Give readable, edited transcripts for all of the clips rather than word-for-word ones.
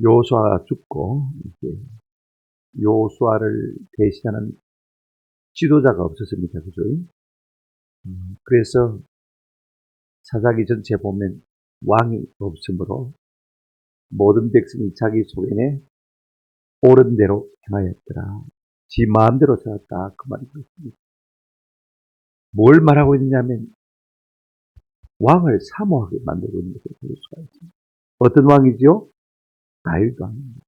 요수아가 죽고 이제 요수아를 대신하는 지도자가 없었습니다. 그죠? 그래서 사사기 전체에 보면 왕이 없으므로 모든 백성이 자기 소견에 옳은 대로 행하였더라. 지 마음대로 살았다. 그 말이 그렇습니다. 뭘 말하고 있느냐면 왕을 사모하게 만들고 있는 것을 볼 수가 있습니다. 어떤 왕이죠? 다윗 왕입니다.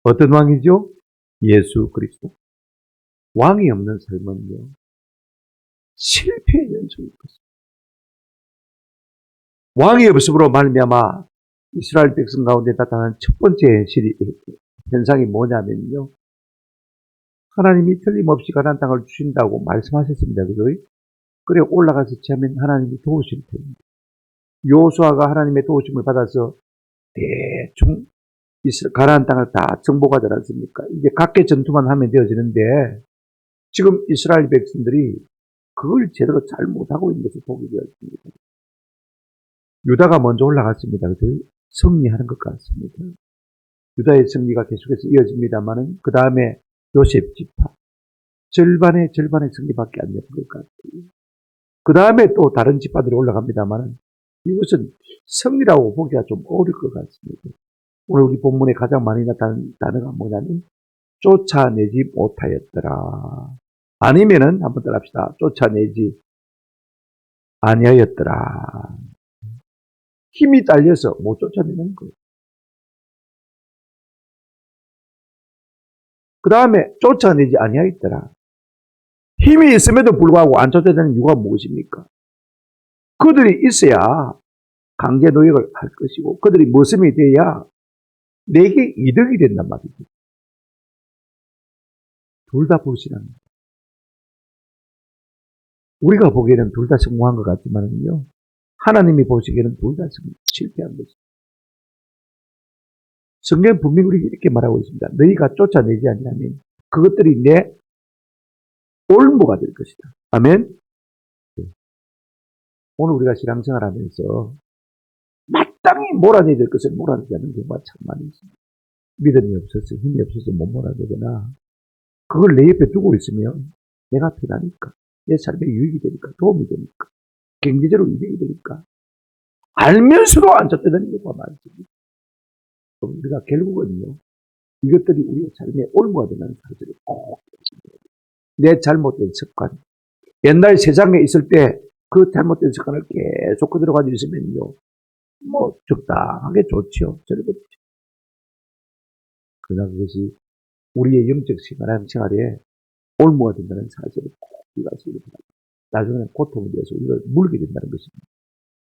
어떤 왕이죠? 예수 그리스도. 왕이 없는 삶은요, 실패의 연속일 것입니다. 왕이 없음으로 말미암아 이스라엘 백성 가운데 나타난 첫 번째 현상이 뭐냐면요, 하나님이 틀림없이 가나안 땅을 주신다고 말씀하셨습니다. 그죠? 그래 올라가서 취하면 하나님이 도우실 텐데, 요수아가 하나님의 도우심을 받아서 대충 가나안 땅을 다 정복하지 않았습니까? 이제 각계 전투만 하면 되어지는데 지금 이스라엘 백성들이 그걸 제대로 잘 못하고 있는 것을 보게 되었습니다. 유다가 먼저 올라갔습니다. 승리하는 것 같습니다. 유다의 승리가 계속해서 이어집니다만은 그 다음에 요셉 지파 절반의 승리밖에 안 되는 것 같아요. 그 다음에 또 다른 지파들이 올라갑니다만은 이것은 승리라고 보기가 좀 어려울 것 같습니다. 오늘 우리 본문에 가장 많이 나타나는 단어가 뭐냐면 쫓아내지 못하였더라. 아니면은 한번 따라합시다. 쫓아내지 아니하였더라. 힘이 딸려서 못 쫓아내는 거예요. 그 다음에 쫓아내지 아니하였더라. 힘이 있음에도 불구하고 안 쫓아내는 이유가 무엇입니까? 그들이 있어야 강제 노역을 할 것이고 그들이 모습이 돼야 내게 이득이 된단 말이죠. 둘 다 불신합니다. 우리가 보기에는 둘 다 성공한 것 같지만요, 하나님이 보시기에는 둘 다 실패한 것입니다. 성경 분명히 우리에게 이렇게 말하고 있습니다. 너희가 쫓아내지 않냐면 그것들이 내 올무가 될 것이다. 아멘. 오늘 우리가 신앙생활 하면서 마땅히 몰아내야 될 것을 몰아내지 않는 경우가 참 많이 있습니다. 믿음이 없어서 힘이 없어서 못 몰아내거나 그걸 내 옆에 두고 있으면 내가 편하니까, 내 삶에 유익이 되니까, 도움이 되니까, 경제적으로 이득이 되니까 알면서도 안 쫓아내는 경우가 많습니다. 우리가 결국은요, 이것들이 우리의 삶에 올무가 되는 사실을 꼭 내 잘못된 습관, 옛날 세상에 있을 때 그 잘못된 습관을 계속 그대로 가지고 있으면요, 뭐 적당하게 좋죠. 즐겁죠. 그러나 그것이 우리의 영적 생활에 올무가 된다는 사실을 꼭 우리가 알고 나중에는 고통에 대해서 우리가 물게 된다는 것입니다.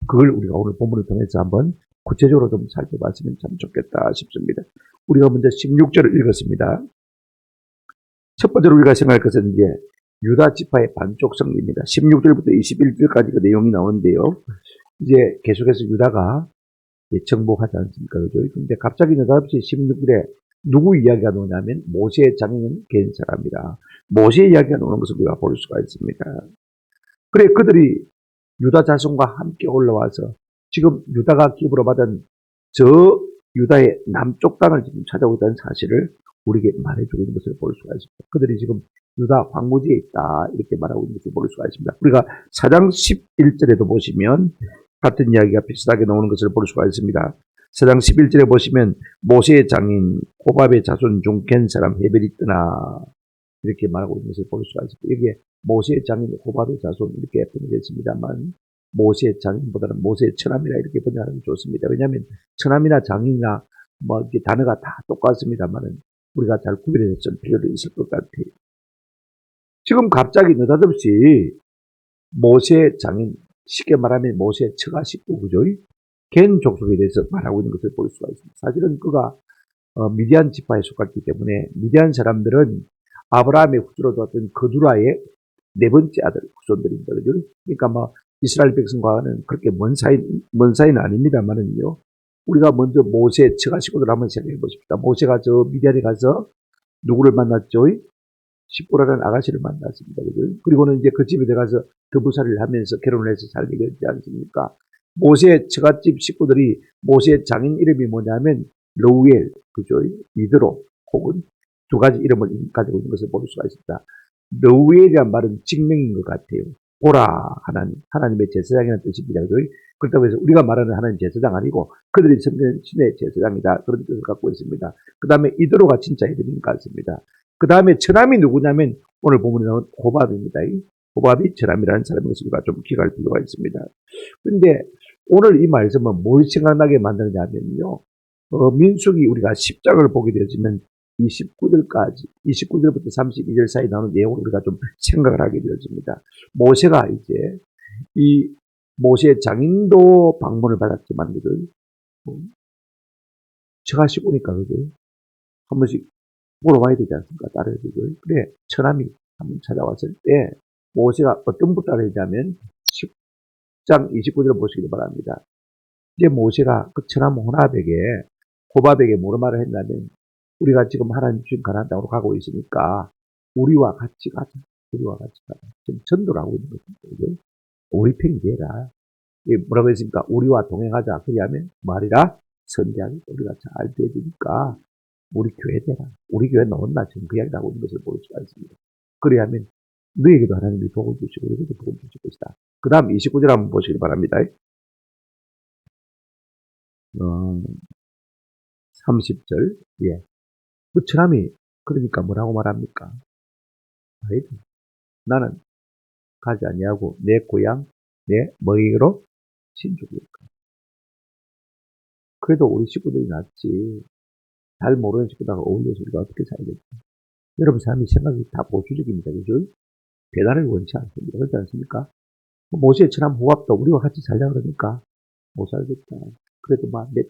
그걸 우리가 오늘 본문을 통해서 한번 구체적으로 좀 살펴봤으면 참 좋겠다 싶습니다. 우리가 먼저 16절을 읽었습니다. 첫 번째로 우리가 생각할 것은 이제 유다 지파의 반쪽 승리입니다. 16절부터 21절까지 그 내용이 나오는데요. 이제 계속해서 유다가 정복하지 않습니까? 그죠? 근데 갑자기 느닷없이 16절에 누구 이야기가 나오냐면 모세의 장인은 겐사랍니다. 모세의 이야기가 나오는 것을 우리가 볼 수가 있습니다. 그래 그들이 유다 자손과 함께 올라와서 지금 유다가 기업으로 받은 저 유다의 남쪽 땅을 지금 찾아오고 있다는 사실을 우리에게 말해주고 있는 것을 볼 수가 있습니다. 그들이 지금 유다 황무지에 있다 이렇게 말하고 있는 것을 볼 수가 있습니다. 우리가 4장 11절에도 보시면 같은 이야기가 비슷하게 나오는 것을 볼 수가 있습니다. 4장 11절에 보시면 모세의 장인 호밥의 자손 중 겐 사람 헤벨이 뜨나 이렇게 말하고 있는 것을 볼 수가 있습니다. 이게 모세의 장인 호밥의 자손 이렇게 번역했습니다만 모세의 장인보다는 모세의 처남이라 이렇게 번역하는 게 좋습니다. 왜냐하면 처남이나 장인이나 뭐 이렇게 단어가 다 똑같습니다만은 우리가 잘 구별해서 필요도 있을 것 같아요. 지금 갑자기 느닷없이 모세의 장인, 쉽게 말하면 모세의 처가 식구, 그죠? 겐 족속에 대해서 말하고 있는 것을 볼 수가 있습니다. 사실은 그가 미디안 지파에 속했기 때문에 미디안 사람들은 아브라함의 후주로 두었던 그두라의 네 번째 아들 후손들입니다. 그죠? 그러니까 뭐 이스라엘 백성과는 그렇게 먼 사이는 아닙니다만은요. 우리가 먼저 모세 처가 식구들 한번 생각해 보십시다. 모세가 저 미디안에 가서 누구를 만났죠? 시보라라는 아가씨를 만났습니다. 그죠? 그리고는 이제 그 집에 들어가서 더부살이를 하면서 결혼을 해서 살게 되지 않습니까? 모세의 처갓집 식구들이 모세의 장인 이름이 뭐냐면 러우엘, 그죠? 이드로, 혹은 두 가지 이름을 가지고 있는 것을 볼 수가 있습니다. 러우엘이란 말은 직명인 것 같아요. 보라, 하나님의 제사장이라는 뜻입니다. 그죠? 그렇다고 해서 우리가 말하는 하나님 제사장 아니고 그들이 섬기는 신의 제사장이다. 그런 뜻을 갖고 있습니다. 그 다음에 이드로가 진짜 이름인 것 같습니다. 그 다음에 처남이 누구냐면 오늘 본문에 나온 호밥입니다. 호밥이 처남이라는 사람인 것을 우리가 좀 기억할 필요가 있습니다. 그런데 오늘 이 말씀은 뭘 생각나게 만드냐면요. 민수기 우리가 10장을 보게 되어지면 29절부터 32절 사이 나오는 내용을 우리가 좀 생각을 하게 되어집니다. 모세가 이제 이 모세의 장인도 방문을 받았지만 그들 처가시 오니까 그들 한 번씩 보러 와야 되지 않습니까? 딸애들. 그래 처남이 한번 찾아왔을 때 모세가 어떤 부탁을 했냐면 10장 29절을 보시기 바랍니다. 이제 모세가 그 처남 호밥에게 뭐라 말을 했냐면 우리가 지금 하나님 주신 가나안 땅으로 가고 있으니까 우리와 같이 가자. 지금 전도를 하고 있는 것입니다. 우리 편이 되라. 뭐라고 했습니까? 우리와 동행하자. 그리하면 말이라 선지하니 우리가 잘 되니까 우리 교회 되라. 우리 교회 넣었나 지금 그 이야기를 하고 있는 것을 볼 수가 있습니다. 그리하면 너에게도 하나님이 복을 주시고 우리에게도 복을 주실 것이다. 그 다음 29절 한번 보시기 바랍니다. 30절. 예. 그 처남이 그러니까 뭐라고 말합니까? 나는 가지 아니하고 내 고향, 내 먹이로 신족일까. 그래도 우리 식구들이 낫지. 잘 모르는 식구들하고 어울려서 우리가 어떻게 살겠지. 여러분 사람이 생각이 다 보수적입니다. 그죠? 배달을 원치 않습니다. 그렇지 않습니까? 모세의 처남 호밥도 우리와 같이 살자 그러니까 못 살겠다. 그래도 막 내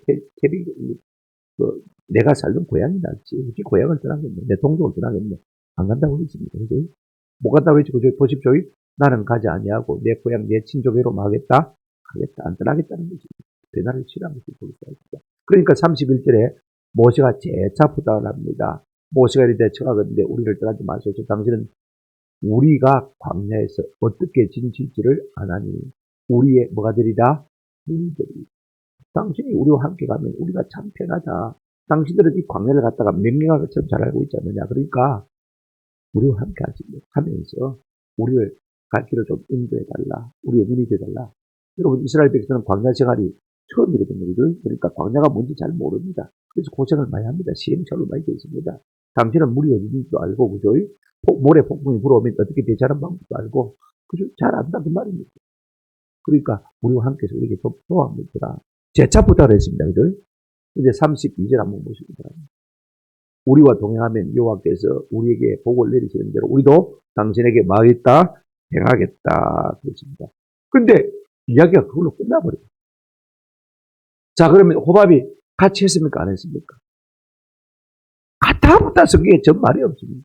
내가 살던 고향이 낫지. 우리 고향을 떠나겠네. 내 동족을 떠나겠네. 안 간다고 했습니다. 그죠? 못 간다고 했지. 그죠? 보십시오. 나는 가지 아니하고 내 고향, 내 친족으로 하겠다. 가겠다. 안 떠나겠다는 거지. 배달을 치라는 것을 볼 수가 있습니다. 그러니까 31절에 모세가 재차 부탁을 합니다. 모세가 이르되 청하건대 우리를 떠나지 마소서. 당신은 우리가 광야에서 어떻게 지칠지를 아나니 우리의 뭐가 되리라? 눈들이. 당신이 우리와 함께 가면 우리가 참 편하다. 당신들은 이 광야를 갔다가 맹맹한 것처럼 잘 알고 있지 않느냐. 그러니까 우리와 함께 하면서 우리를 갈 길을 좀 인도해달라. 우리의 눈이 되달라. 여러분 이스라엘 백성은 광야 생활이 처음이거든요. 그러니까 광야가 뭔지 잘 모릅니다. 그래서 고생을 많이 합니다. 시행착오를 많이 되어 있습니다. 당신은 물이 어디인지도 알고 그죠? 모래 폭풍이 불어오면 어떻게 대처하는 방법도 알고 그죠? 잘 안다 그 말입니다. 그러니까 우리와 함께해서 우리에게 좀 도와주라. 재차 부탁을 했습니다. 그죠? 이제 32절 한번 보시기 바랍니다. 우리와 동행하면 여호와께서 우리에게 복을 내리시는 대로 우리도 당신에게 마하겠다, 행하겠다 그랬습니다. 근데 이야기가 그걸로 끝나버려요. 자 그러면 호밥이 같이 했습니까? 안 했습니까? 갔다 붙다 성경에 전 말이 없습니다.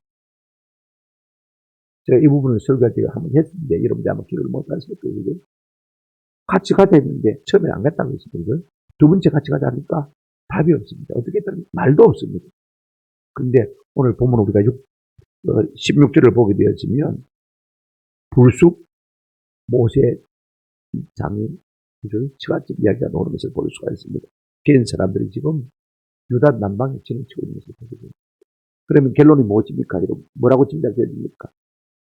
제가 이 부분을 설교할 때 한번 했는데 여러분들 아마 기억을 못 하실 거예요. 같이 가자 했는데 처음에 안 갔다고 했습니다. 두 번째 같이 가자 하니까 답이 없습니다. 어떻게 했든 말도 없습니다. 근데 오늘 보면 우리가 16절을 보게 되었으면 불쑥 모세 장인 처갓집 이야기가 나오는 것을 볼 수가 있습니다. 개인 사람들이 지금 유다 남방에 진을 치고 있는 것을 보게 됩니다. 그러면 결론이 무엇입니까? 뭐라고 짐작해야 됩니까?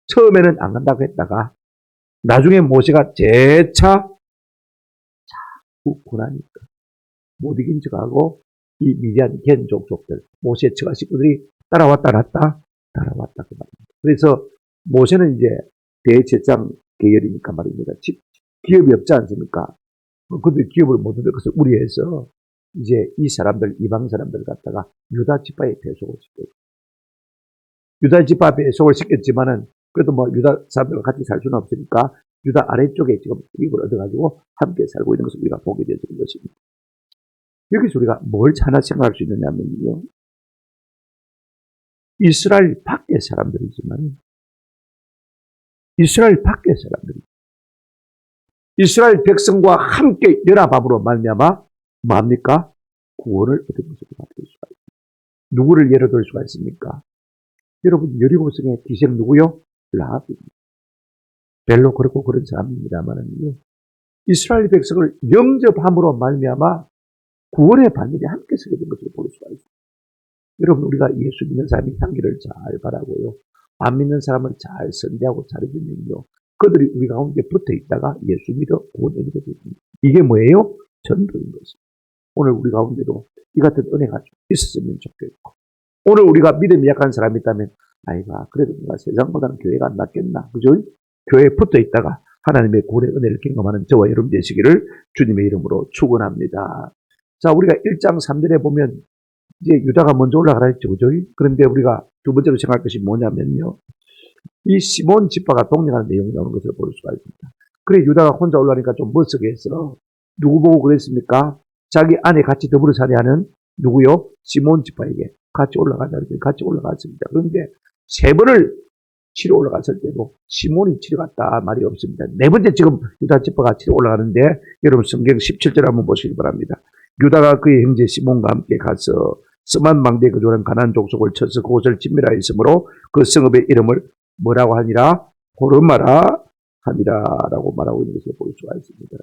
처음에는 안 간다고 했다가 나중에 모세가 재차 자꾸 고나니까 못 이긴 척하고 이 미디안 겐 족속들 모세의 처가 식구들이 따라왔다 놨다 따라왔다 그 말입니다. 그래서 모세는 이제 대제사장 계열이니까 말입니다. 기업이 없지 않습니까? 그들 기업을 못 얻을 것을 우려해서 이제 이 사람들 이방 사람들 갖다가 유다 지파에 배속을 시켰어요. 유다 지파 배속을 시켰지만은 그래도 뭐 유다 사람들과 같이 살 수는 없으니까 유다 아래쪽에 지금 이익을 얻어가지고 함께 살고 있는 것을 우리가 보게 되는 것입니다. 여기서 우리가 뭘 하나 생각할 수 있느냐면요. 이스라엘 밖의 사람들이지만 이스라엘 밖의 사람들이 이스라엘 백성과 함께 연합함으로 말미암아 뭡니까? 구원을 얻은 것으로 바뀔 수가 있습니다. 누구를 예로 들 수가 있습니까? 여러분 여리고성의 기생 누구요? 라합입니다. 별로 그렇고 그런 사람입니다만은요. 이스라엘 백성을 영접함으로 말미암아 구원의 바늘이 함께 서게 된 것을 볼 수가 있습니다. 여러분, 우리가 예수 믿는 사람이 향기를 잘 바라고요. 안 믿는 사람을 잘 선대하고 잘해주면요. 그들이 우리 가운데 붙어 있다가 예수 믿어 구원을 믿게 됩니다. 이게 뭐예요? 전도인 것입니다. 오늘 우리 가운데도 이 같은 은혜가 있었으면 좋겠고, 오늘 우리가 믿음이 약한 사람이 있다면, 아이가, 그래도 내가 세상보다는 교회가 안 낫겠나. 그죠? 교회에 붙어 있다가 하나님의 구원의 은혜를 경험하는 저와 여러분 되시기를 주님의 이름으로 축원합니다. 자, 우리가 1장 3절에 보면 이제 유다가 먼저 올라가라 했죠. 그죠? 그런데 우리가 두 번째로 생각할 것이 뭐냐면요. 이 시몬 지파가 동행하는 내용이 나오는 것을 볼 수가 있습니다. 그래, 유다가 혼자 올라가니까 좀 멋스게 했어. 누구 보고 그랬습니까? 자기 아내 같이 더불어 살이하는 누구요? 시몬 지파에게 같이 올라가자. 같이 올라갔습니다. 그런데 세 번을 치러 올라갔을 때도 시몬이 치러 갔다 말이 없습니다. 네 번째 지금 유다 지파가 치러 올라가는데 여러분 성경 17절 한번 보시기 바랍니다. 유다가 그의 형제 시몬과 함께 가서 스만 망대에 거주하는 가나안 족속을 쳐서 그곳을 진멸하였으므로 그 성읍의 이름을 뭐라고 하니라? 호르마라 하니라라고 말하고 있는 것을 볼 수가 있습니다.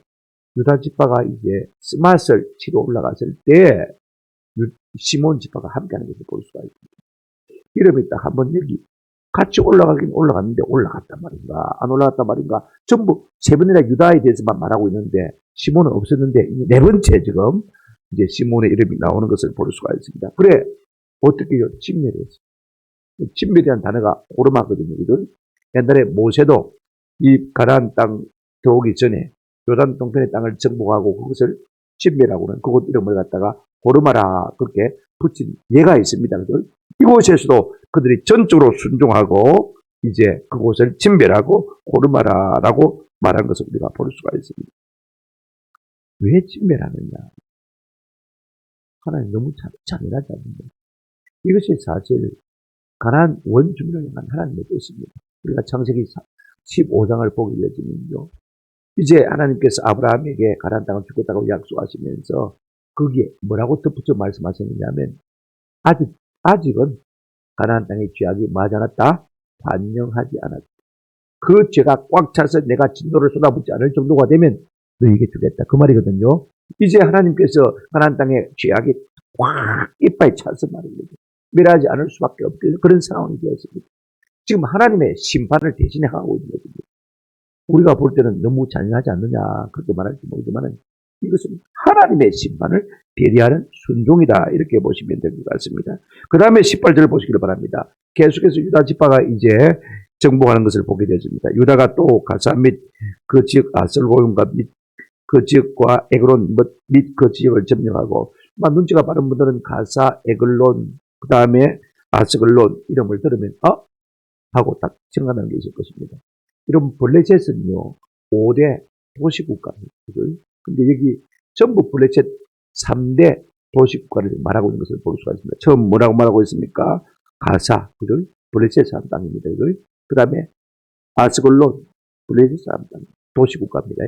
유다 지파가 이제 스맛을 치러 올라갔을 때 시몬 지파가 함께하는 것을 볼 수가 있습니다. 이름이 딱 한번 여기 같이 올라가긴 올라갔는데 올라갔단 말인가 안 올라갔단 말인가 전부 세 번이나 유다에 대해서만 말하고 있는데 시몬은 없었는데 네 번째 지금 이제 시몬의 이름이 나오는 것을 볼 수가 있습니다. 그래 어떻게요? 진멸했어요. 진멸이라는 단어가 오르마거든요. 옛날에 모세도 이 가나안 땅 들어오기 전에 요단 동편의 땅을 정복하고 그것을 진멸하고는 그곳 이름을 갖다가 호르마라 그렇게 붙인 예가 있습니다. 이곳에서도 그들이 전적으로 순종하고 이제 그곳을 진멸하고 호르마라라고 말한 것을 우리가 볼 수가 있습니다. 왜 진멸하느냐? 하나님 너무 잔인하지 않습니까? 이것이 사실 가나안 원주민을 향한 하나님의 뜻입니다. 우리가 창세기 15장을 보게 되면요. 이제 하나님께서 아브라함에게 가나안 땅을 주겠다고 약속하시면서 거기에 뭐라고 덧붙여 말씀하셨느냐면 아직은 가나안 땅의 죄악이 뭐하지 않았다? 반영하지 않았다. 그 죄가 꽉 차서 내가 진노를 쏟아붓지 않을 정도가 되면 너에게 주겠다. 그 말이거든요. 이제 하나님께서 가나안 땅의 죄악이 꽉 이빨 차서 말입니다. 멸하지 않을 수밖에 없는 그런 상황이 되었습니다. 지금 하나님의 심판을 대신해 가고 있는 것입니다. 우리가 볼 때는 너무 잔인하지 않느냐 그렇게 말할지 모르지만 이것은 하나님의 심판을 배려하는 순종이다 이렇게 보시면 될 것 같습니다. 그 다음에 18절을 보시기를 바랍니다. 계속해서 유다 지파가 이제 정복하는 것을 보게 되었습니다. 유다가 또 가사 및 그 지역 아슬고임과 및 그 지역과 에그론 및 그 지역을 점령하고 눈치가 빠른 분들은 가사, 에글론 그 다음에 아스글론 이름을 들으면 하고 딱 생각나는 게 있을 것입니다. 여러분 블레셋은요 5대 도시국가입니다. 근데 여기 전부 블레셋 3대 도시국가를 말하고 있는 것을 볼 수가 있습니다. 처음 뭐라고 말하고 있습니까? 가사, 그죠? 블레셋 사람 땅입니다. 그 다음에 아스글론, 블레셋 사람 땅, 도시국가입니다.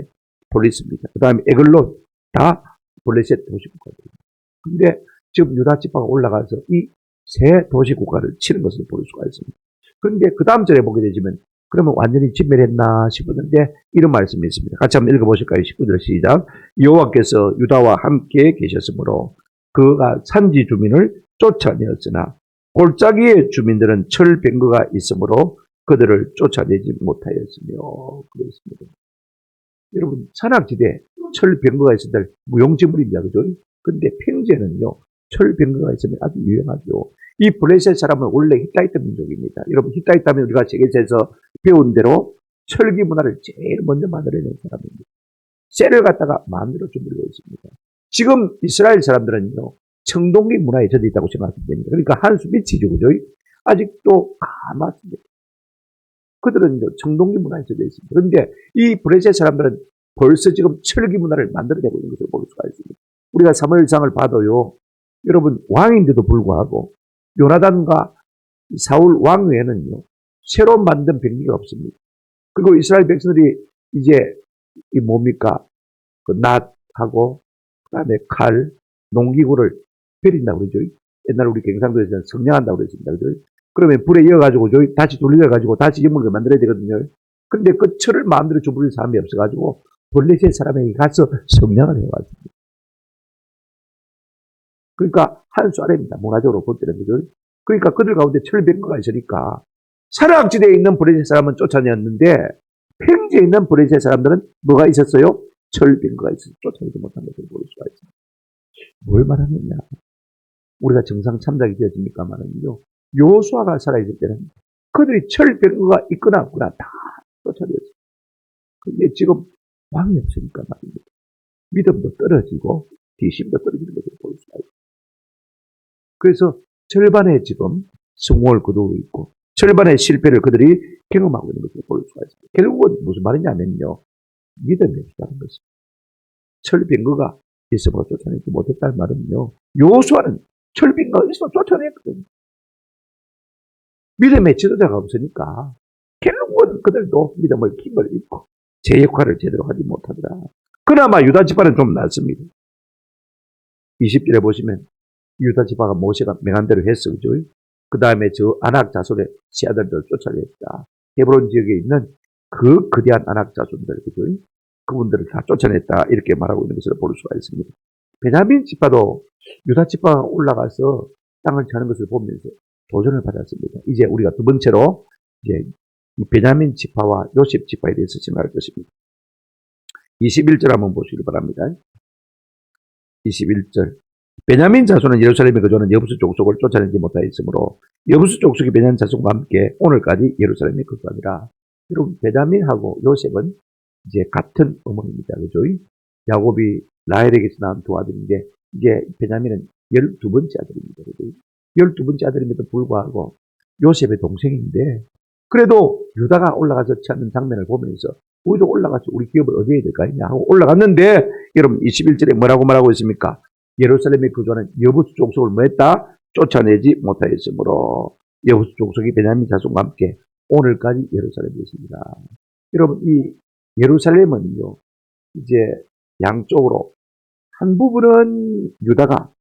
폴리스입니다. 그 다음에 에글론, 다 블레셋 도시국가입니다. 근데 지금 유다 지파가 올라가서 이 세 도시국가를 치는 것을 볼 수가 있습니다. 그런데 그 다음 절에 보게 되지만 그러면 완전히 진멸했나 싶었는데 이런 말씀이 있습니다. 같이 한번 읽어보실까요? 19절 시작. 여호와께서 유다와 함께 계셨으므로 그가 산지 주민을 쫓아내었으나 골짜기의 주민들은 철 뱅거가 있으므로 그들을 쫓아내지 못하였으며 그랬습니다. 여러분 산악지대 철 뱅거가 있을 때 무용지물입니다. 그죠? 근데 평지에는요 철 뱅거가 있으면 아주 유용하죠. 이 블레셋 사람은 원래 히타이트 민족입니다. 여러분 히타이트 하면 우리가 세계에서 배운 대로 철기 문화를 제일 먼저 만들어낸 사람입니다. 쇠를 갖다가 마음대로 주물고 있습니다. 지금 이스라엘 사람들은요 청동기 문화에 젖어 있다고 생각하면 됩니다. 그러니까 한수 밑이죠. 그죠? 아직도 가맣습니다. 그들은 청동기 문화에 젖어 있습니다. 그런데 이 블레셋 사람들은 벌써 지금 철기 문화를 만들어내고 있는 것을 볼 수가 있습니다. 우리가 사무엘상을 봐도요 여러분 왕인데도 불구하고 요나단과 사울 왕 외에는요 새로 만든 병기가 없습니다. 그리고 이스라엘 백성들이 이제 이 뭡니까 그 낫하고 그다음에 칼, 농기구를 버린다고 그러죠. 옛날 우리 경상도에서는 성냥한다고 그랬습니다. 그러면 불에 이어가지고 다시 돌려가지고 다시 연물을 만들어야 되거든요. 근데 그 철을 마음대로 주부릴 사람이 없어가지고 블레셋 사람에게 가서 성냥을 해왔습니다. 그러니까 한 수 아래입니다. 문화적으로 볼 때는. 그죠? 그러니까 그들 가운데 철병거가 있으니까 사막지대에 있는 브레셋 사람은 쫓아냈는데 평지에 있는 브레셋 사람들은 뭐가 있었어요? 철병거가 있어서 쫓아내지 못한 것을 볼 수가 있습니다. 뭘 말하느냐? 우리가 정상 참작이 되어집니까? 말은요. 요수아가 살아있을 때는 그들이 철병거가 있거나 없거나 다 쫓아냈어요. 근데 지금 왕이 없으니까 말입니다. 믿음도 떨어지고 뒷심도 떨어지는 것을 볼 수가 있어요. 그래서 절반의 지금 성공을 거두고 있고 절반의 실패를 그들이 경험하고 있는 것을 볼 수가 있습니다. 결국은 무슨 말이냐면요. 믿음이 없다는 것입니다. 철병거가 있으므로 쫓아내지 못했다는 말은요. 요수아는 철병거가 있어 쫓아냈거든요. 믿음의 지도자가 없으니까 결국은 그들도 믿음을 힘을 잃고 제 역할을 제대로 하지 못하더라. 그나마 유다 지파는 좀 낫습니다. 20절에 보시면 유다 지파가 모세가 명한 대로 했어. 그죠? 그 다음에 저 아낙 자손의 씨아들들을 쫓아냈다. 헤브론 지역에 있는 그 거대한 아낙 자손들, 그죠? 그분들을 다 쫓아냈다. 이렇게 말하고 있는 것을 볼 수가 있습니다. 베냐민 지파도 유다 지파가 올라가서 땅을 차는 것을 보면서 도전을 받았습니다. 이제 우리가 두 번째로 이제 베냐민 지파와 요셉 지파에 대해서 생각할 것입니다. 21절 한번 보시기 바랍니다. 21절. 베냐민 자손은 예루살렘에 거주하는 여부수 족속을 쫓아내지 못하였으므로 여부수 족속이 베냐민 자손과 함께 오늘까지 예루살렘에 거주하니라. 여러분, 베냐민하고 요셉은 이제 같은 어머니입니다. 그죠? 야곱이 라헬에게서 낳은 두 아들인데 이제 베냐민은 12번째 아들입니다. 그죠? 12번째 아들임에도 불구하고 요셉의 동생인데 그래도 유다가 올라가서 찾는 장면을 보면서 우리도 올라가서 우리 기업을 어디에 해야 될까 했냐 하고 올라갔는데 여러분 21절에 뭐라고 말하고 있습니까? 예루살렘에 거주하는 여부수 족속을 뭐 했다? 쫓아내지 못하였으므로 여부수 족속이 베냐민 자손과 함께 오늘까지 예루살렘에 있습니다. 여러분 이 예루살렘은요 이제 양쪽으로 한 부분은 유다가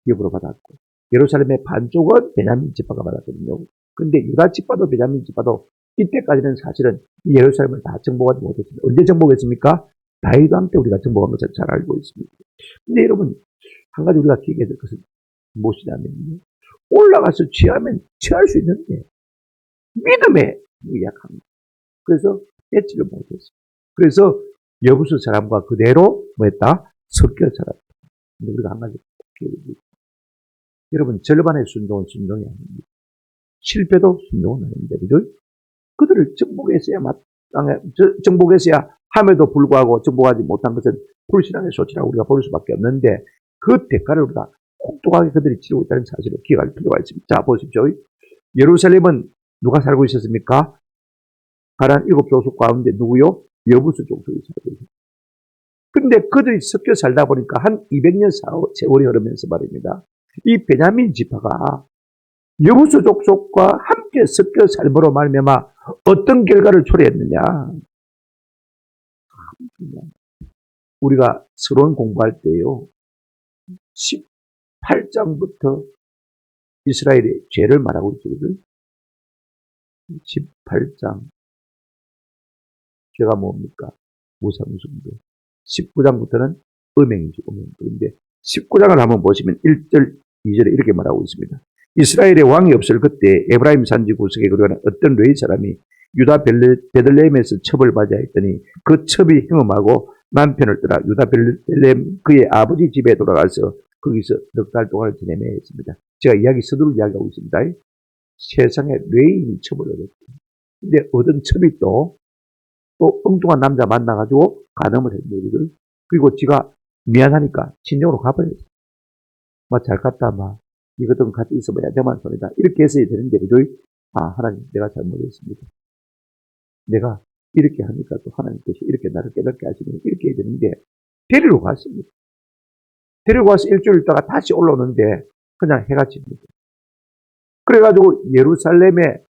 기업으로 받았고 예루살렘의 반쪽은 베냐민 지파가 받았거든요. 근데 유다 지파도 베냐민 지파도 이때까지는 사실은 예루살렘을 다 정복하지 못했습니다. 언제 정복했습니까? 다윗 왕 때 우리가 정복한 것을 잘 알고 있습니다. 근데 여러분 한 가지 우리가 기억해야 될 것은 무엇이냐면요. 올라가서 취하면 취할 수 있는데 믿음에 약합니다. 그래서 깨지를 못했어요. 그래서 여부수 사람과 그대로 뭐했다? 섞여 살았다. 근데 우리가 한 가지 기억해야 됩니다. 여러분 절반의 순종은 순종이 아닙니다. 실패도 순종은 아닙니다. 그죠? 그들을 정복했어야 정복했어야 함에도 불구하고 정복하지 못한 것은 불신앙의 소치라고 우리가 볼 수밖에 없는데 그 대가를 우리가 혹독하게 그들이 치르고 있다는 사실을 기억할 필요가 있습니다. 자 보십시오. 예루살렘은 누가 살고 있었습니까? 가나안 7족속 가운데 누구요? 여부수 족속이 살고 있습니다. 근데 그들이 섞여 살다 보니까 한 200년 세월이 흐르면서 말입니다. 이 베냐민 지파가 여부수 족속과 함께 섞여 삶으로 말미암아 어떤 결과를 초래했느냐? 우리가 서론 공부할 때요. 18장부터 이스라엘의 죄를 말하고 있거든요. 18장 죄가 뭡니까? 무상숭배. 19장부터는 음행이죠. 음행. 그런데 19장을 한번 보시면 1절, 2절에 이렇게 말하고 있습니다. 이스라엘의 왕이 없을 그때 에브라임 산지 구석에 거주하는 어떤 레위 사람이 유다 베들레헴에서 첩을 맞이하 했더니 그 첩이 행음하고 남편을 떠나 유다 베들레헴 그의 아버지 집에 돌아가서 거기서 넉 달 동안 지내며 했습니다. 제가 서두를 이야기하고 있습니다. 세상에 레위인이 첩을 얻었죠. 근데 얻은 첩이 또 엉뚱한 남자 만나가지고 간음을 했는데 그리고 지가 미안하니까 친정으로 가버렸어요. 잘 갔다 이것도 같이 있어봐야 내만 손이다. 이렇게 했어야 되는데 그죠? 하나님 내가 잘못했습니다. 내가 이렇게 하니까 또 하나님께서 이렇게 나를 깨닫게 하시면 이렇게 해야 되는데 데리러 갔습니다. 데리고 와서 일주일 있다가 다시 올라오는데 그냥 해가 집니다. 그래가지고 예루살렘에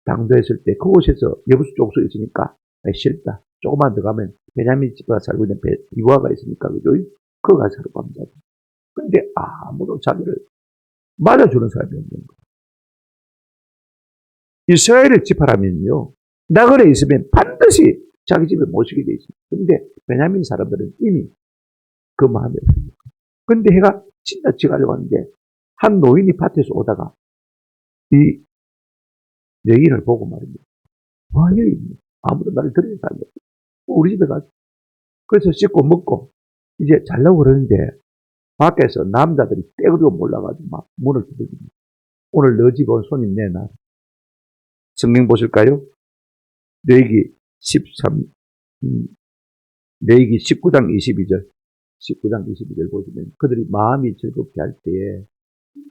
당도했을 때 그곳에서 여부수 족속이 있으니까 싫다. 조금만 더 가면 베냐민 지파가 살고 있는 비과가 있으니까 그죠? 그거 가서 살고 갑니다. 근데 아무도 자기를 맞아주는 사람이 없는 거예요. 이스라엘의 지파라면요. 나그네 있으면 반드시 자기 집에 모시게 돼 있습니다. 근데 베냐민 사람들은 이미 그 마음이 없습니다. 근데 해가 진짜 지가려고 하는데 한 노인이 밭에서 오다가 이 여인을 보고 말입니다. 와, 여인 아무도 나를 들여다보지 않는다. 우리 집에 가서 그래서 씻고 먹고 이제 자려고 그러는데 밖에서 남자들이 떼그리고 몰라가지고 막 문을 두들깁니다. 오늘 너 집 온 손님 내놔. 성경 보실까요? 레위기 13, 레위기 19장 22절, 19장 22절 보시면 그들이 마음이 즐겁게 할 때에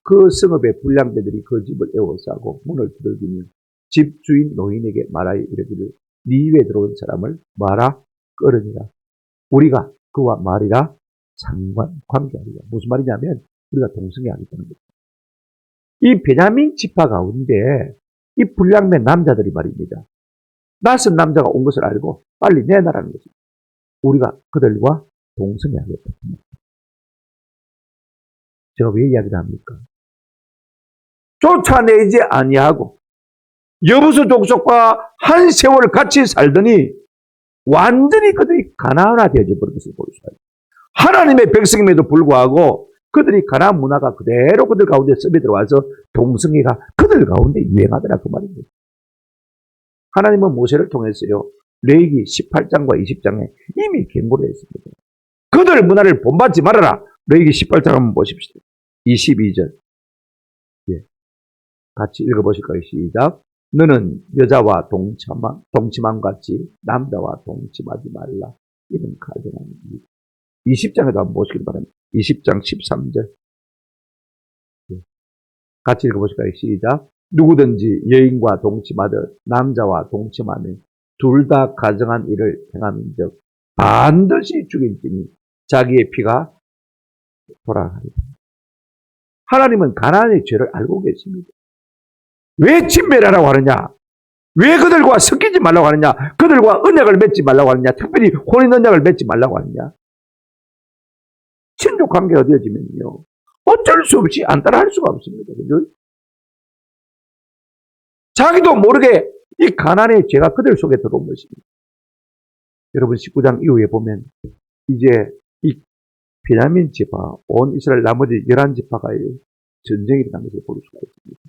그 성읍의 불량배들이 그 집을 에워싸고 문을 두들기며 집주인 노인에게 말하여 이르기를 네 집에 들어온 사람을 말아 끌으니라. 우리가 그와 말이라 관계하리라. 무슨 말이냐면 우리가 동성애하겠다는 거죠. 이 베냐민 지파 가운데 이 불량배 남자들이 말입니다. 낯선 남자가 온 것을 알고 빨리 내놔라는 거죠. 우리가 그들과 동성애하겠다. 제가 왜 이야기를 합니까? 쫓아내지 아니하고 여부수 족속과 한 세월 같이 살더니 완전히 그들이 가나안화되어져 버린 것을 볼 수가 있어요. 하나님의 백성임에도 불구하고 그들이 가나안 문화가 그대로 그들 가운데 습에 들어와서 동성애가 그들 가운데 유행하더라 그 말입니다. 하나님은 모세를 통해서요. 레위기 18장과 20장에 이미 경고를 했습니다. 그들 문화를 본받지 말아라. 레위기 18장 한번 보십시오. 22절. 예. 같이 읽어보실까요? 시작. 너는 여자와 동침함 같이 남자와 동침하지 말라. 이런 가정하는 일. 20장에도 한번 보시길 바랍니다. 20장 13절. 예. 같이 읽어보실까요? 시작. 누구든지 여인과 동침하듯 남자와 동침하면 둘 다 가정한 일을 행함인즉 반드시 죽일지니 자기의 피가 돌아가리라. 하나님은 가나안의 죄를 알고 계십니다. 왜 침멸하라고 하느냐? 왜 그들과 섞이지 말라고 하느냐? 그들과 언약을 맺지 말라고 하느냐? 특별히 혼인 언약을 맺지 말라고 하느냐? 친족 관계가 되어지면요. 어쩔 수 없이 안 따라할 수가 없습니다. 그죠? 자기도 모르게 이 가나안의 죄가 그들 속에 들어온 것입니다. 여러분 19장 이후에 보면 이제 이 베냐민 지파, 온 이스라엘 나머지 11지파가 전쟁이 일어난 것을 볼 수가 있습니다.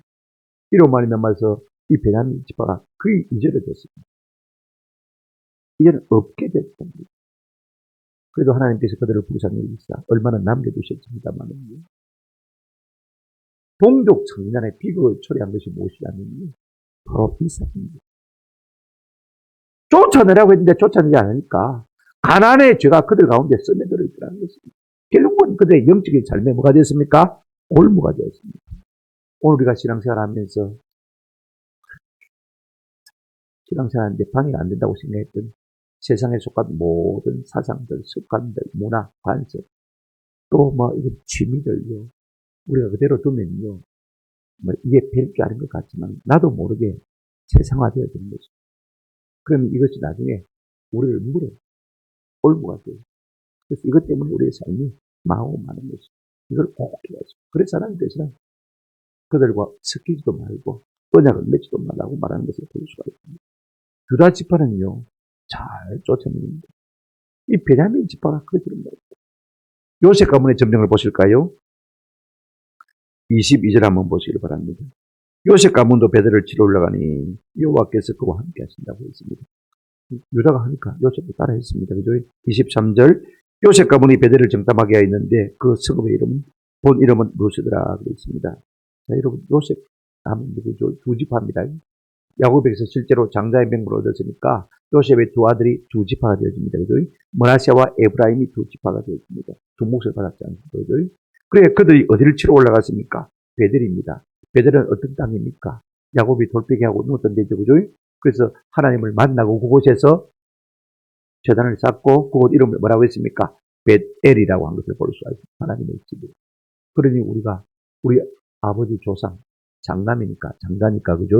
이로 말미암아서 이 베냐민 지파가 거의 잊어졌습니다. 이제는 없게 됐습니다. 그래도 하나님께서 그들을 불쌍히 여기사 얼마나 남겨두셨습니다만 동족 청년의 비극을 초래한 것이 무엇이냐면요. 바로 이 사건입니다. 쫓아내라고 했는데 쫓아내지 않으니까 가나안의 죄가 그들 가운데 스며들어 있더라는 것입니다. 결국은 그들의 영적인 삶에 뭐가 되었습니까? 올무가 되었습니다. 오늘 우리가 신앙생활하면서 신앙생활하는데 방해가 안 된다고 생각했던 세상에 속한 모든 사상들, 습관들, 문화, 관습, 또 이런 취미들요. 우리가 그대로 두면요. 이게 별 게 아닌 것 같지만 나도 모르게 세상화되어지는 거죠. 그럼 이것이 나중에 우리를 물어 올무가 돼요. 그래서 이것 때문에 우리의 삶이 망하고 마는 것이죠. 이걸 꼭 해야죠. 그래서 하나님께서는 그들과 섞이지도 말고 언약을 맺지도 말라고 말하는 것을 볼 수가 있습니다. 유다 지파는요. 잘 쫓아냅니다. 이 베냐민 지파가 그러지는 못해요. 요셉 가문의 점령을 보실까요? 22절 한번 보시길 바랍니다. 요셉 가문도 베델을 치러 올라가니 여호와께서 그와 함께 하신다고 했습니다. 유다가 하니까 요셉도 따라 했습니다. 그죠? 23절 요셉 가문이 베델을 정탐하게 하였는데 그 성읍의 이름은 본 이름은 루스드라 그랬습니다. 자, 여러분 요셉 가문 누구죠? 두 지파입니다. 야곱에게서 실제로 장자의 명분을 얻었으니까 요셉의 두 아들이 두 지파가 되어집니다. 그죠? 므나세와 에브라임이 두 지파가 되어집니다. 두 몫을 받았지 않습니까? 그죠? 그래 그들이 어디를 치러 올라갔습니까? 베델입니다. 베델은 어떤 땅입니까? 야곱이 돌베개하고 누웠던 데죠. 그죠? 그래서 하나님을 만나고 그곳에서 제단을 쌓고 그곳 이름을 뭐라고 했습니까? 벳엘이라고 한 것을 볼 수가 있습니다. 하나님의 집이. 그러니 우리가 우리 아버지 조상 장남이니까 장자니까 그죠?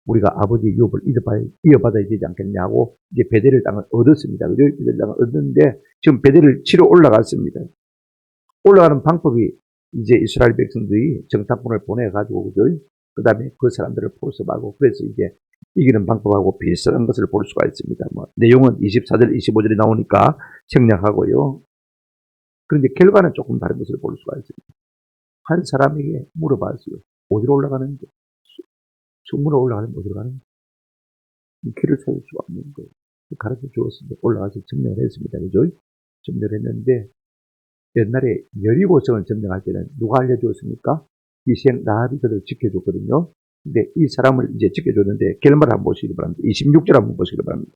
우리가 아버지 유업을 이어받아야 되지 않겠냐고 이제 베델을 땅을 얻었습니다. 그죠? 베델 땅을 얻었는데 지금 베델을 치러 올라갔습니다. 올라가는 방법이 이제 이스라엘 백성들이 정탐꾼을 보내가지고 그죠? 그 다음에 그 사람들을 포섭하고 그래서 이제 이기는 방법하고 비슷한 것을 볼 수가 있습니다. 내용은 24절, 25절에 나오니까 생략하고요. 그런데 결과는 조금 다른 것을 볼 수가 있습니다. 한 사람에게 물어봤어요. 어디로 올라가는데? 성문으로 올라가는데 어디로 가는데? 길을 찾을 수가 없는 거예요. 가르쳐 주었습니다. 올라가서 점령을 했습니다. 그죠? 점령을 했는데, 옛날에 여리고성을 점령할 때는 누가 알려주었습니까? 이생 라합이 그를 지켜줬거든요. 근데 이 사람을 이제 지켜줬는데, 결말을 한번 보시기 바랍니다. 26절 한번 보시기 바랍니다.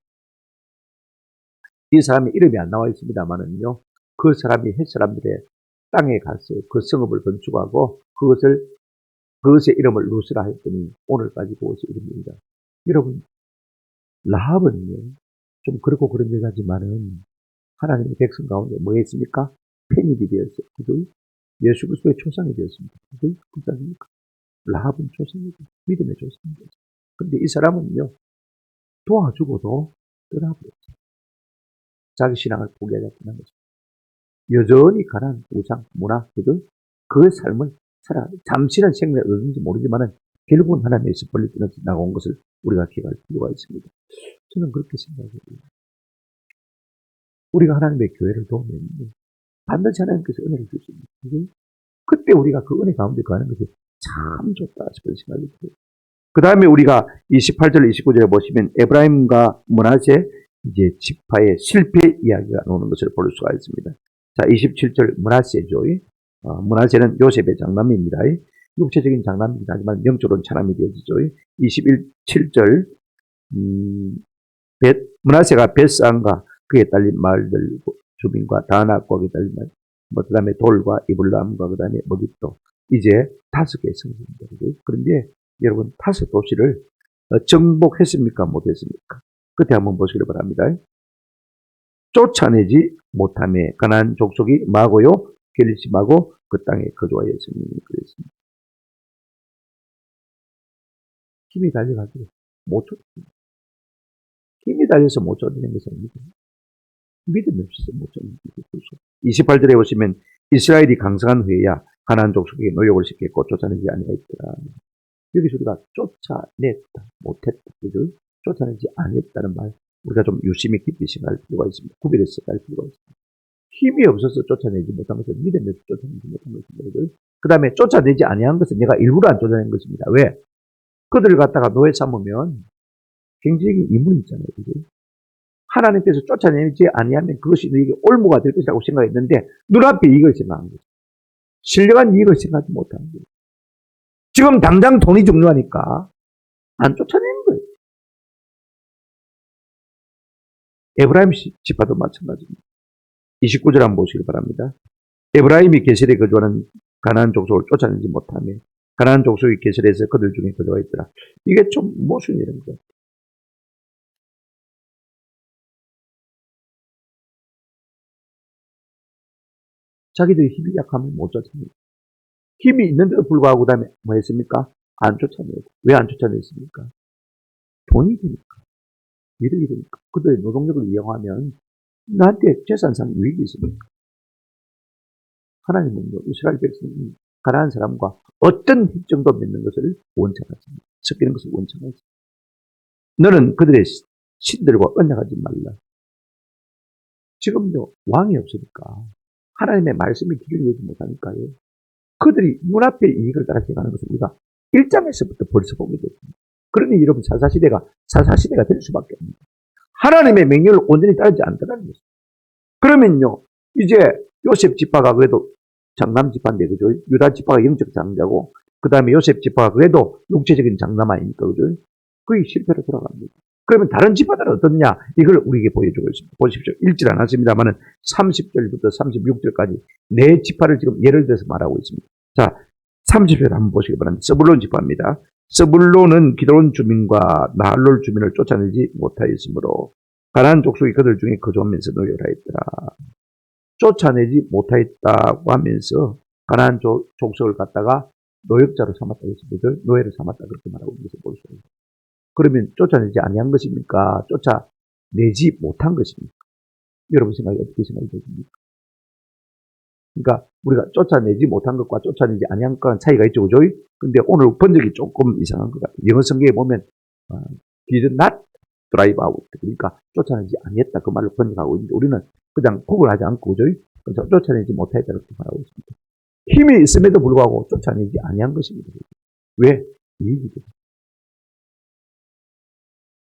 이 사람의 이름이 안 나와 있습니다만은요, 그 사람이 햇 사람들의 땅에 가서 그 성읍을 건축하고 그것의 이름을 루스라 했더니 오늘까지 그것의 이름입니다. 여러분, 라합은요, 좀 그렇고 그런 여자지만은 하나님의 백성 가운데 뭐가 있습니까? 팬이 되었어요. 그죠? 예수 그리스도의 초상이 되었습니다. 그죠? 그렇습니까? 라합은 초상이고 믿음의 초상이죠. 그런데 이 사람은요, 도와주고도 떠나버렸어요. 자기 신앙을 포기하지 않는 거죠. 여전히 가난 우상, 문화, 그죠? 그 삶을 살아. 잠시는 생명을 얻는지 모르지만은 결국은 하나님에서 멀리 떠나서 나온 것을 우리가 기억할 필요가 있습니다. 저는 그렇게 생각해요. 우리가 하나님의 교회를 도우면 반드시 하나님께서 은혜를 주십니다. 그때 우리가 그 은혜 가운데 거하는 것이 참 좋다 싶은 생각이 들어요. 그 다음에 우리가 28절, 29절에 보시면 에브라임과 므낫세 이제 지파의 실패 이야기가 나오는 것을 볼 수가 있습니다. 자, 27절 므낫세죠. 므낫세는 요셉의 장남입니다. 육체적인 장남이긴 하지만 영적으로는 차남이 되어지죠. 27절 므낫세가 벳산과 그에 딸린 마을들 주민과 다낙과 그에 딸린 마을, 그 다음에 돌과 이블람과 그 다음에 머깃도 이제 5개의 성읍입니다. 그런데 여러분 5 도시를 정복했습니까? 못했습니까? 끝에 한번 보시기 바랍니다. 쫓아내지 못함에 가나안 족속이 마고요 결심하고 그 땅에 거주하였으니 그랬습니다. 힘이 달려가지고 못 쫓습니다. 힘이 달려서 못 쫓는 것은 믿음이 없어서 못 쫓는 것이죠. 28절에 보시면 이스라엘이 강성한 후에야 가나안 족속에게 노역을 시켰고 쫓아내지 아니하였더라. 여기서 우리가 쫓아냈다, 못했다, 그죠? 쫓아내지 아니했다는 말, 우리가 좀 유심히 깊이 생각할 필요가 있습니다. 구별해서 생각할 필요가 있습니다. 힘이 없어서 쫓아내지 못한 것은 믿음이 없어서 쫓아내지 못한 것입니다. 그 다음에 쫓아내지 아니한 것은 내가 일부러 안 쫓아낸 것입니다. 왜? 그들을 갖다가 노예 삼으면 굉장히 이문이 있잖아요. 그죠? 하나님께서 쫓아내지 아니하면 그것이 너에게 올무가 될 것이라고 생각했는데 눈앞에 이익을 생각한 거죠. 신령한 이익을 생각하지 못한 거예요. 지금 당장 돈이 중요하니까 안 쫓아내는 거예요. 에브라임 지파도 마찬가지입니다. 29절 한번 보시기 바랍니다. 에브라임이 게셀에 거주하는 가나안 족속을 쫓아내지 못하며 가나안 족속이 게셀에서 그들 중에 거주가 있더라. 이게 좀 무슨 일인 거예요? 자기들이 힘이 약하면 못 쫓아내요. 힘이 있는데도 불구하고 그다음에 뭐 했습니까? 안 쫓아내요. 왜 안 쫓아냈습니까? 돈이 되니까. 이득이 되니까. 그들의 노동력을 이용하면 나한테 재산상 유익이 있습니까? 하나님은요, 이스라엘 백성이 가난한 사람과 어떤 협정도 맺는 것을 원칙하십니다. 섞이는 것을 원칙하십니다. 너는 그들의 신들과 언약하지 말라. 지금요, 왕이 없으니까 하나님의 말씀이 길을 열지 못하니까요. 그들이 눈앞에 이익을 따라가는 것을 우리가 1장에서부터 벌써 보게 됐습니다. 그러니 여러분 사사시대가 될 수밖에 없습니다. 하나님의 명령을 온전히 따르지 않더라는 것입니다. 그러면요, 이제 요셉 지파가 그래도 장남 지파인데, 그죠? 유다 지파가 영적 장자고, 그 다음에 요셉 지파가 그래도 육체적인 장남 아닙니까? 그죠? 그게 실패로 돌아갑니다. 그러면 다른 지파들은 어떻냐? 이걸 우리에게 보여주고 있습니다. 보십시오. 읽질 않았습니다만은 30절부터 36절까지 네 지파를 지금 예를 들어서 말하고 있습니다. 자, 30절 한번 보시기 바랍니다. 스불론 지파입니다. 스불론은 기드론 주민과 나할롤 주민을 쫓아내지 못하였으므로 가나안 족속이 그들 중에 거주하면서 노예를 하였더라. 쫓아내지 못하였다고 하면서 가나안 족속을 갖다가 노역자로 삼았다 했습니다. 노예를 삼았다 그렇게 말하고 있는 것을 볼 수 있습니다. 그러면 쫓아내지 아니한 것입니까? 쫓아내지 못한 것입니까? 여러분 생각이 어떻게 생각이 되십니까? 그러니까 우리가 쫓아내지 못한 것과 쫓아내지 아니한 것과는 차이가 있죠, 그죠? 근데 오늘 번역이 조금 이상한 것 같아요. 영어 성경에 보면 did not drive out, 그러니까 쫓아내지 아니했다 그 말을 번역하고 있는데 우리는 그냥 구분하지 않고, 그죠? 쫓아내지 못하였다 이렇게 말하고 있습니다. 힘이 있음에도 불구하고 쫓아내지 아니한 것입니다. 왜? 이익이 됩니다.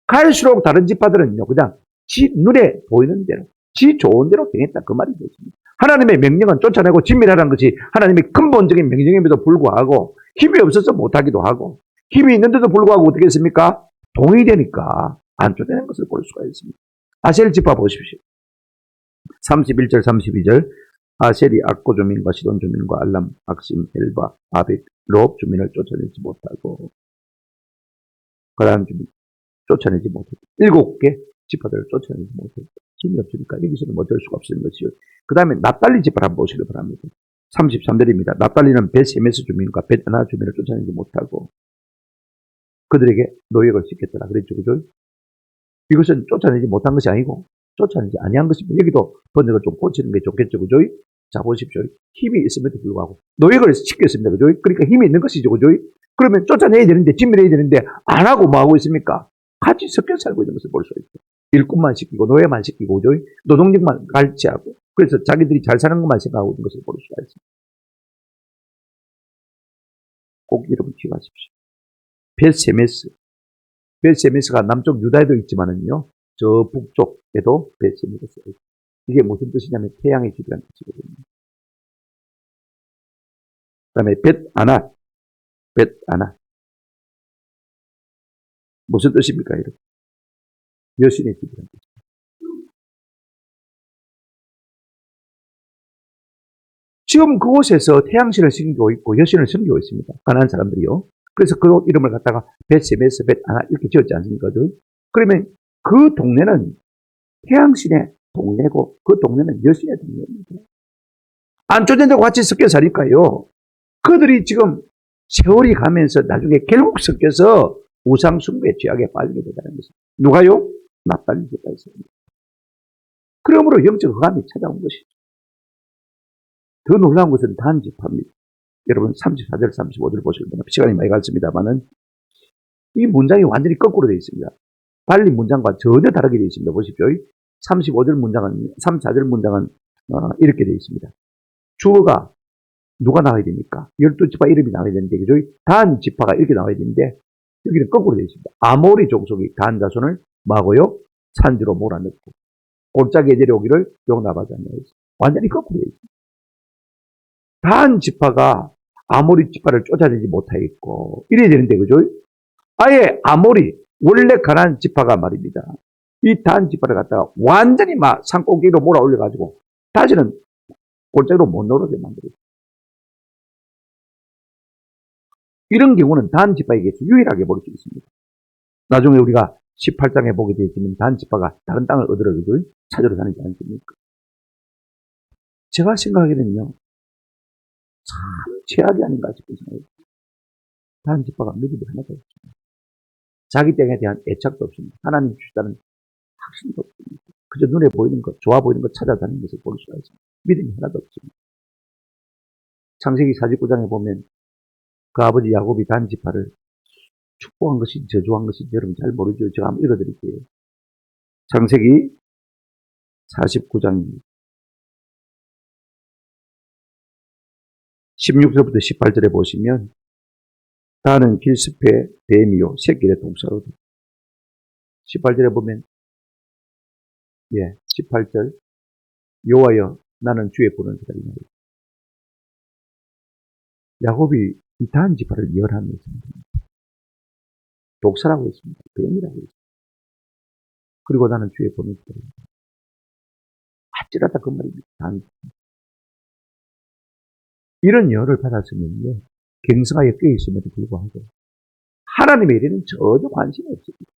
갈수록 다른 지파들은요, 그냥 지 눈에 보이는 대로, 지 좋은 대로 행했다. 그 말이 되겠습니다. 하나님의 명령은 쫓아내고 진밀하라는 것이 하나님의 근본적인 명령임에도 불구하고 힘이 없어서 못하기도 하고 힘이 있는데도 불구하고 어떻게 했습니까? 동의되니까 안 쫓아내는 것을 볼 수가 있습니다. 아셀 지파 보십시오. 31절, 32절. 아셀이 악고 주민과 시돈 주민과 알람, 악심, 엘바, 아벡, 롭 주민을 쫓아내지 못하고 가나안 주민 쫓아내지 못했다. 7개 지파들을 쫓아내지 못했다. 힘이 없으니까 여기서는 어쩔 수가 없는 것이요. 그 다음에 납달리 지파를 한번 보시기 바랍니다. 33절입니다. 납달리는 벳세메스 주민과 벳아나 주민을 쫓아내지 못하고 그들에게 노역을 시켰더라. 그랬죠. 그죠? 이것은 쫓아내지 못한 것이 아니고 쫓아내지 아니한 것입니다. 여기도 번역을 좀 고치는 게 좋겠죠. 그죠? 자, 보십시오. 힘이 있음에도 불구하고 노역을 시켰습니다. 그죠? 그러니까 힘이 있는 것이죠. 그죠? 그러면 쫓아내야 되는데, 진밀해야 되는데, 안 하고 뭐 하고 있습니까? 같이 섞여 살고 있는 것을 볼 수 있어요. 일꾼만 시키고, 노예만 시키고, 그죠? 노동력만 갈취하고, 그래서 자기들이 잘 사는 것만 생각하고 있는 것을 볼 수가 있습니다. 꼭 여러분 기억하십시오. 벳세메스. 벳세메스가 남쪽 유다에도 있지만은요, 저 북쪽에도 벳세메스가 있어요. 이게 무슨 뜻이냐면 태양의 집이라는 뜻이거든요. 그 다음에 벳아나. 벳아나. 무슨 뜻입니까, 여러분? 여신의 집이라는 뜻입니다. 지금 그곳에서 태양신을 섬기고 있고 여신을 섬기고 있습니다. 가난한 사람들이요. 그래서 그 이름을 갖다가 벳세메스, 벳아나 이렇게 지었지 않습니까? 그러면 그 동네는 태양신의 동네고 그 동네는 여신의 동네입니다. 안 쫓아낸다고 같이 섞여 사니까요. 그들이 지금 세월이 가면서 나중에 결국 섞여서 우상 숭배의 죄악에 빠지게 되다는 것입니다. 누가요? 납달리 지파가 있습니다. 그러므로 영적 흑암이 찾아온 것이죠. 더 놀라운 것은 단 지파입니다. 여러분 34절, 35절 보시면 시간이 많이 갔습니다만은 이 문장이 완전히 거꾸로 되어 있습니다. 달리 문장과 전혀 다르게 되어 있습니다. 보십시오. 34절 문장은 이렇게 되어 있습니다. 주어가 누가 나와야 됩니까? 12지파 이름이 나와야 되는데, 그죠? 단 지파가 이렇게 나와야 되는데, 여기는 거꾸로 되어 있습니다. 아모리 족속이 단 자손을 마고요, 산지로 몰아넣고, 골짜기에 내려오기를 용납하지 않나요? 완전히 거꾸로 되어 있습니다. 단 지파가 아모리 지파를 쫓아내지 못하겠고, 이래야 되는데, 그죠? 아예 아모리, 원래 가난한 지파가 말입니다. 이 단 지파를 갖다가 완전히 막 산꼭대기로 몰아 올려가지고, 다시는 골짜기로 못 내려오게 만들었어요. 이런 경우는 단 지파에게서 유일하게 볼 수 있습니다. 나중에 우리가 18장에 보게 되지만 단 지파가 다른 땅을 얻으러 찾으러 다니지 않습니까? 제가 생각하기에는요, 참 최악이 아닌가 싶은 생각이 듭니다. 단 지파가 믿음이 하나도 없습니다. 자기 땅에 대한 애착도 없습니다. 하나님 주시다는 확신도 없습니다. 그저 눈에 보이는 것, 좋아 보이는 것 찾아다니는 것을 볼 수가 있습니다. 믿음이 하나도 없습니다. 창세기 49장에 보면 그 아버지 야곱이 단 지파를 축복한 것인지 저주한 것인지 여러분 잘 모르죠. 제가 한번 읽어드릴게요. 창세기 49장입니다. 16절부터 18절에 보시면 다는 길습의 뱀이요 새끼의 독사로다. 18절에 보면 18절 여호와여 나는 주의 부르는 자이나이다. 야곱이 이 단 지파를 열하면서 독사라고 했습니다. 뱀이라고 했습니다. 그리고 나는 주의 부르는 자이나이다. 아찔하다 그 말입니다. 단 이런 열을 받았으면요 경성하여 껴있음에도 불구하고 하나님의 일에는 전혀 관심이 없습니다.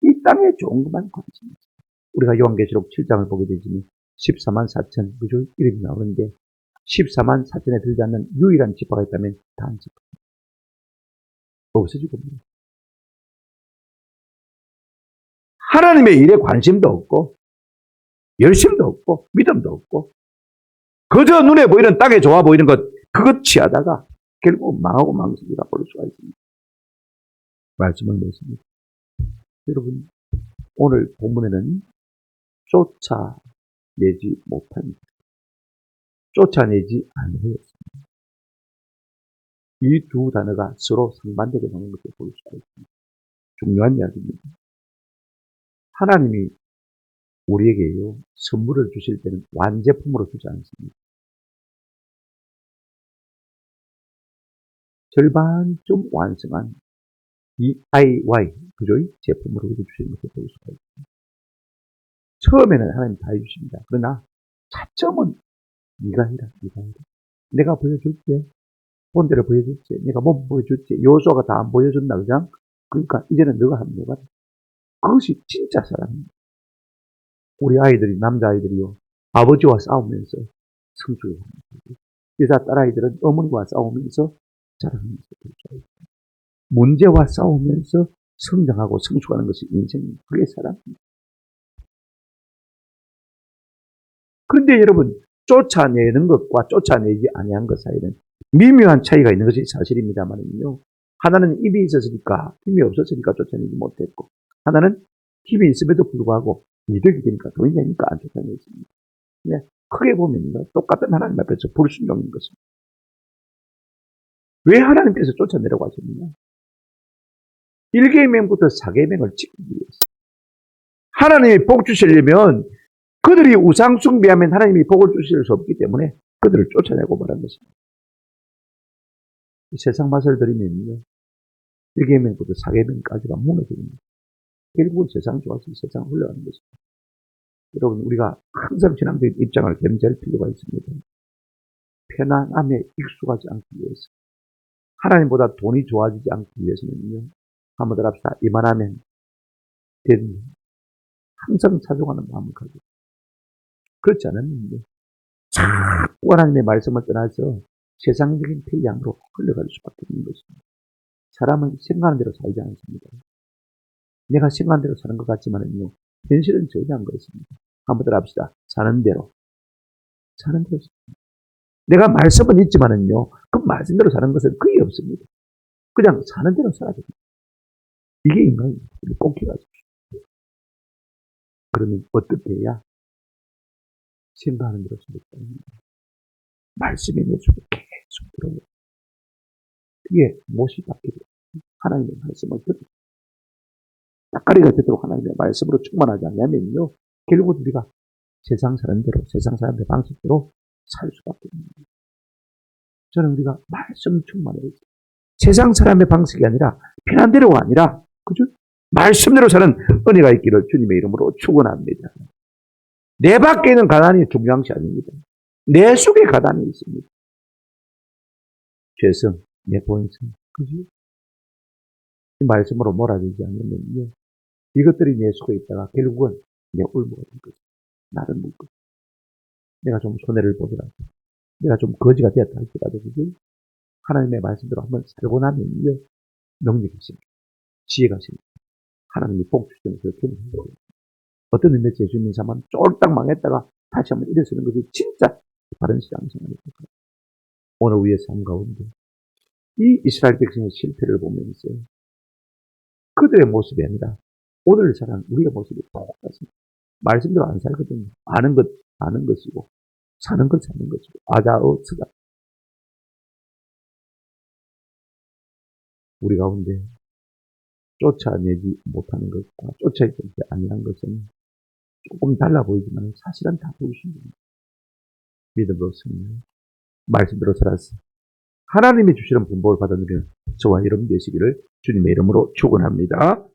이 땅에 좋은 것만 관심이 있습니다. 우리가 요한계시록 7장을 보게 되지만 14만 4천 그죠? 이름이 나오는데 14만 4천에 들지 않는 유일한 지파가 있다면 단 지파. 없어지고 봅니다. 하나님의 일에 관심도 없고 열심도 없고 믿음도 없고 그저 눈에 보이는 땅에 좋아 보이는 것 그것 취하다가 결국 망하고 망설이다 볼 수가 있습니다. 말씀을 맺습니다. 여러분 오늘 본문에는 쫓아내지 못합니다. 쫓아내지 아니하였습니다. 이 두 단어가 서로 상반되게 나오는 것을 볼 수가 있습니다. 중요한 이야기입니다. 하나님이 우리에게요, 선물을 주실 때는 완제품으로 주지 않습니다. 절반쯤 완성한 DIY, 그죠? 제품으로 주시는 것을 볼 수가 있습니다. 처음에는 하나님 다 해주십니다. 그러나 차점은 네가 해라, 네가 해라. 내가 보여줄게. 본대로 보여줄게. 내가 몸 보여줄게. 요소가 다 안 보여준다, 그냥? 그러니까 이제는 너가 하면 해봐라. 그것이 진짜 사랑입니다. 우리 아이들이, 남자아이들이요, 아버지와 싸우면서 성숙을 하는 거예요. 여자 딸아이들은 어머니와 싸우면서 자라면서 그렇죠. 문제와 싸우면서 성장하고 성숙하는 것이 인생입니다. 그게 사랑입니다. 그런데 여러분, 쫓아내는 것과 쫓아내지 아니한 것 사이는 미묘한 차이가 있는 것이 사실입니다만요. 하나는 입이 있었으니까, 힘이 없었으니까 쫓아내지 못했고, 하나는 힘이 있음에도 불구하고 이득이 되니까, 돈이 되니까 안 쫓아내집니다. 네, 크게 보면요, 똑같은 하나님 앞에서 불순종인 것입니다. 왜 하나님께서 쫓아내라고 하셨느냐? 1계명부터 4계명을 지키기 위해서. 하나님이 복 주시려면 그들이 우상 숭배하면 하나님이 복을 주실 수 없기 때문에 그들을 쫓아내고 말한 것입니다. 세상 맛을 들이면요, 1계명부터 4계명까지가 무너집니다. 결국은 세상 좋아서 세상 흘러가는 것입니다. 여러분, 우리가 항상 신앙적인 입장을 견지할 필요가 있습니다. 편안함에 익숙하지 않기 위해서, 하나님보다 돈이 좋아지지 않기 위해서는요, 한번 더 합시다. 이만하면 됩니다. 항상 찬송하는 마음을 가지고. 그렇지 않으면요, 자꾸 하나님의 말씀을 떠나서 세상적인 편향으로 흘러갈 수밖에 없는 것입니다. 사람은 생각하는 대로 살지 않습니다. 내가 생각하는 대로 사는 것 같지만은요, 현실은 전혀 안 그렇습니다. 한번 더 합시다. 사는 대로. 사는 대로 삽니다. 내가 말씀은 있지만은요, 그 말씀대로 사는 것은 거의 없습니다. 그냥 사는 대로 살아야 됩니다. 이게 인간입니다. 꼭 해가지고. 그러면 어떻게 해야 생각하는 대로 살겠다. 말씀이 내 속에 계속 들어오고, 그게 못이 바뀌고, 하나님의 말씀을 듣고, 따까리가 되도록 하나님의 말씀으로 충만하지 않으면요, 결국 우리가 세상 사는 대로, 세상 사람의 방식대로 살 수밖에 없는 거예요. 저는 우리가 말씀 충만해야 돼요. 세상 사람의 방식이 아니라, 편한 대로가 아니라, 그죠? 말씀대로 사는 은혜가 있기를 주님의 이름으로 축원합니다. 내 밖에 있는 가난이 중요한 것이 아닙니다. 내 속에 가난이 있습니다. 죄성, 내 본성, 그죠? 이 말씀으로 몰아들지 않으면요, 이것들이 내 속에 있다가 결국은 내 울무가 될 거죠. 나를 묻고. 내가 좀 손해를 보더라도, 내가 좀 거지가 되었다 할지라도, 그죠? 하나님의 말씀대로 한번 살고 나면요, 능력이 있습니다. 지혜가 있습니다. 하나님이 복 주시는 그렇게 하는 거예요. 어떤 의미에서 예수 믿는 사람은 쫄딱 망했다가 다시 한번 일어서는 것이 진짜 바른 신앙생활입니다. 오늘 우리의 삶 가운데 이 이스라엘 백성의 실패를 보면서 그들의 모습이 아니라 오늘 사는 우리의 모습이 똑같습니다. 말씀대로 안 살거든요. 아는 것이고, 사는 것 사는 것이고, 아다어스다. 우리 가운데 쫓아내지 못하는 것과 쫓아내지 아니한 것은 조금 달라 보이지만 사실은 다 보이십니다. 믿음으로 승리, 말씀대로 살아서 하나님이 주시는 분복을 받아들이는 저와 여러분 되시기를 주님의 이름으로 축원합니다.